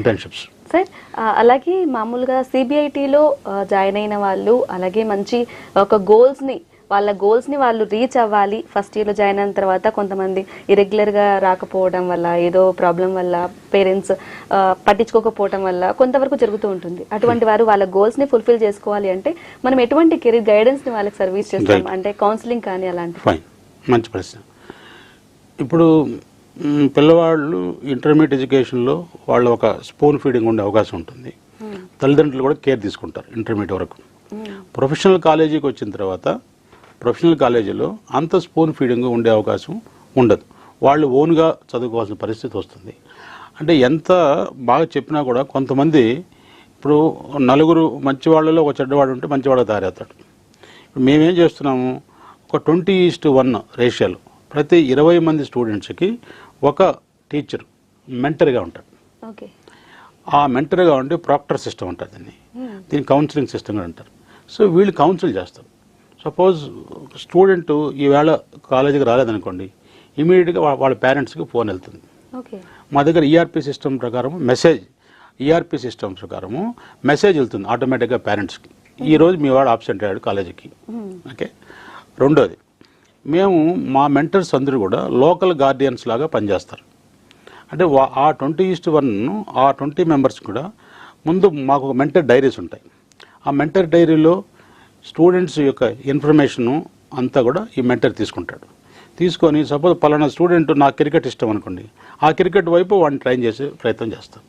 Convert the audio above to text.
Internships. Sir అలాగే మామూలుగా సిబిఐటిలో join అయిన వాళ్ళు అలాగే మంచి ఒక వాళ్ళ గోల్స్ని వాళ్ళు రీచ్ అవ్వాలి. ఫస్ట్ ఇయర్లో జాయిన్ అయిన తర్వాత కొంతమంది ఇరెగ్యులర్గా రాకపోవడం వల్ల, ఏదో ప్రాబ్లం వల్ల, పేరెంట్స్ పట్టించుకోకపోవడం వల్ల కొంతవరకు జరుగుతూ ఉంటుంది. అటువంటి వారు వాళ్ళ గోల్స్ని ఫుల్ఫిల్ చేసుకోవాలి అంటే మనం ఎటువంటి కెరీర్ గైడెన్స్ని వాళ్ళకి సర్వీస్ చేస్తాం, అంటే కౌన్సిలింగ్ కానీ అలాంటి? ఫైన్, మంచి ప్రశ్న. ఇప్పుడు పిల్లవాళ్ళు ఇంటర్మీడియట్ ఎడ్యుకేషన్లో వాళ్ళు ఒక స్పూన్ ఫీడింగ్ ఉండే అవకాశం ఉంటుంది. తల్లిదండ్రులు కూడా కేర్ తీసుకుంటారు ఇంటర్మీడియట్ వరకు. ప్రొఫెషనల్ కాలేజీకి వచ్చిన తర్వాత ప్రొఫెషనల్ కాలేజీలో అంత స్పూన్ ఫీడింగ్ ఉండే అవకాశం ఉండదు. వాళ్ళు ఓన్గా చదువుకోవాల్సిన పరిస్థితి వస్తుంది. అంటే ఎంత బాగా చెప్పినా కూడా కొంతమంది, ఇప్పుడు నలుగురు మంచి వాళ్ళలో ఒక చెడ్డవాడు ఉంటే మంచివాడు తయారవుతాడు. ఇప్పుడు మేమేం చేస్తున్నాము, ఒక 20:1 రేషియోలో ప్రతి 20 మంది స్టూడెంట్స్కి ఒక టీచర్ మెంటర్గా ఉంటాడు. ఆ మెంటర్గా ఉండి ప్రాక్టర్ సిస్టమ్ ఉంటుంది, దీన్ని కౌన్సిలింగ్ సిస్టమ్ కూడా అంటారు. సో వీళ్ళు కౌన్సిల్ చేస్తారు. సపోజ్ స్టూడెంట్ ఈవేళ కాలేజీకి రాలేదనుకోండి, ఇమీడియట్గా వాళ్ళ పేరెంట్స్కి ఫోన్ వెళ్తుంది. మా దగ్గర ఈఆర్పి సిస్టమ్ ప్రకారం ఈఆర్పి సిస్టమ్ ప్రకారము మెసేజ్ వెళ్తుంది ఆటోమేటిక్గా పేరెంట్స్కి, ఈరోజు మీ వాడు ఆబ్సెంట్ అయ్యాడు కాలేజీకి. ఓకే. రెండోది, మేము మా మెంటర్స్ అందరూ కూడా లోకల్ గార్డియన్స్ లాగా పనిచేస్తారు. అంటే ఆ 20:1 ఆ 20 మెంబర్స్ కూడా ముందు మాకు మెంటర్ డైరీస్ ఉంటాయి. ఆ మెంటర్ డైరీలో స్టూడెంట్స్ యొక్క ఇన్ఫర్మేషను అంతా కూడా ఈ మెంటర్ తీసుకొని సపోజ్ పలానా స్టూడెంట్ నాకు క్రికెట్ ఇష్టం అనుకోండి, ఆ క్రికెట్ వైపు వాడిని ట్రైన్ చేసే ప్రయత్నం చేస్తాం.